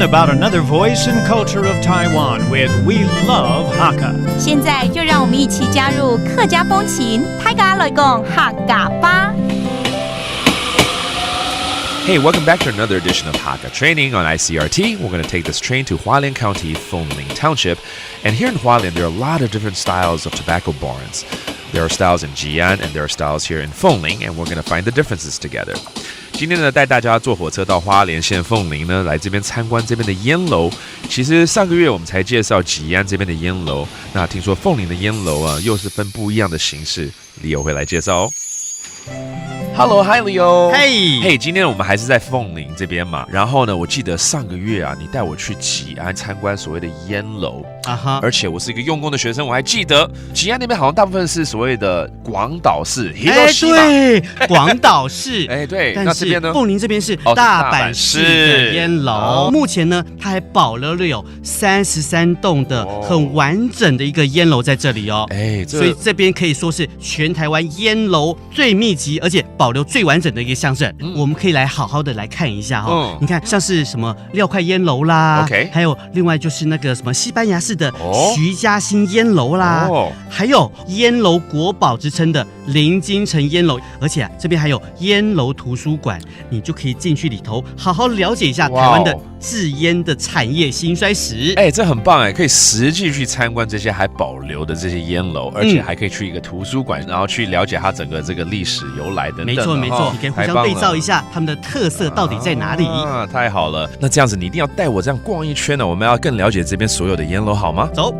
about another voice and culture of Taiwan with We Love Hakka. 现在就让我们一起加入客家风情，大家来讲客家吧。Hey, welcome back to another edition of Hakka Training on ICRT. We're going to take this train to Hualien County, Fengling Township. And here in Hualien, there are a lot of different styles of tobacco barns. There are styles in Jian and there are styles here in Fengling, and we're going to find the differences together. 今天呢，带大家坐火车到花莲县凤林呢，来这边参观这边的烟楼。其实上个月我们才介绍吉安这边的烟楼，那听说凤林的烟楼啊，又是分不一样的形式，Leo 会来介绍哦。Hello, hi Leo. Hey, 今天我们还是在凤林这边嘛。然后呢，我记得上个月啊，你带我去吉安参观所谓的烟楼而且我是一个用功的学生，我还记得吉安那边好像大部分是所谓的广岛式，对，广岛式，对。但是那这边呢？凤林这边是大阪式的烟楼。目前呢，它还保留了有33栋的很完整的一个烟楼在这里哦。所以这边可以说是全台湾烟楼最密集，而且保留最完整的一个乡镇。我们可以来好好的来看一下你看，像是什么廖块烟楼啦，还有另外就是那个什么西班牙式的徐家新烟楼啦，还有烟楼国宝之称的林金城烟楼，而且这边还有烟楼图书馆，你就可以进去里头好好了解一下台湾的制烟的产业兴衰史。这很棒可以实际去参观这些还保留的这些烟楼，而且还可以去一个图书馆，然后去了解它整个这个历史由来等等。没错，你可以互相对照一下他们的特色到底在哪里。太好了，那这样子你一定要带我这样逛一圈呢，我们要更了解这边所有的烟楼好吗？走。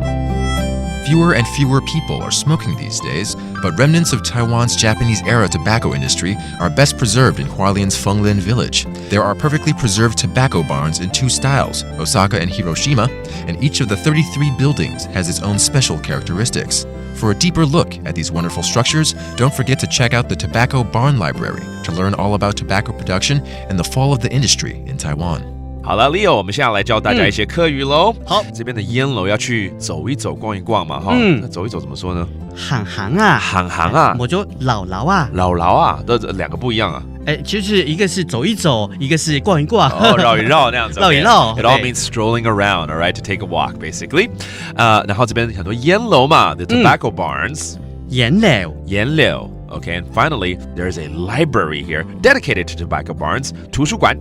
Fewer and fewer people are smoking these days, but remnants of Taiwan's Japanese-era tobacco industry are best preserved in Hualien's Fenglin village. There are perfectly preserved tobacco barns in two styles, Osaka and Hiroshima, and each of the 33 buildings has its own special characteristics. For a deeper look at these wonderful structures, don't forget to check out the Tobacco Barn Library to learn all about tobacco production and the fall of the industry in Taiwan. 好了 ，Leo， 我们现在来教大家一些客语喽。好，这边的烟楼要去走一走、逛一逛嘛，那走一走怎么说呢？行啊，我就老啊，都两个不一样啊。就是一个是走一走，一个是逛一逛，绕一绕那样子。绕一绕 It all means strolling around, all right, to take a walk, basically. 然后这边很多烟楼嘛 ，the tobacco barns. 烟楼。Okay, and finally, there is a library here dedicated to tobacco barns. 图书馆。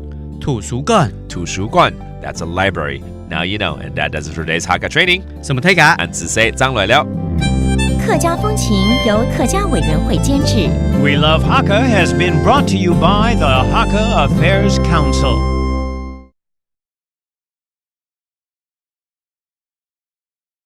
That's a library. Now you know, and that does it for today's Hakka training. 什么推噶？按字say张来了。客家风情由客家委员会监制。We Love Hakka has been brought to you by the Hakka Affairs Council.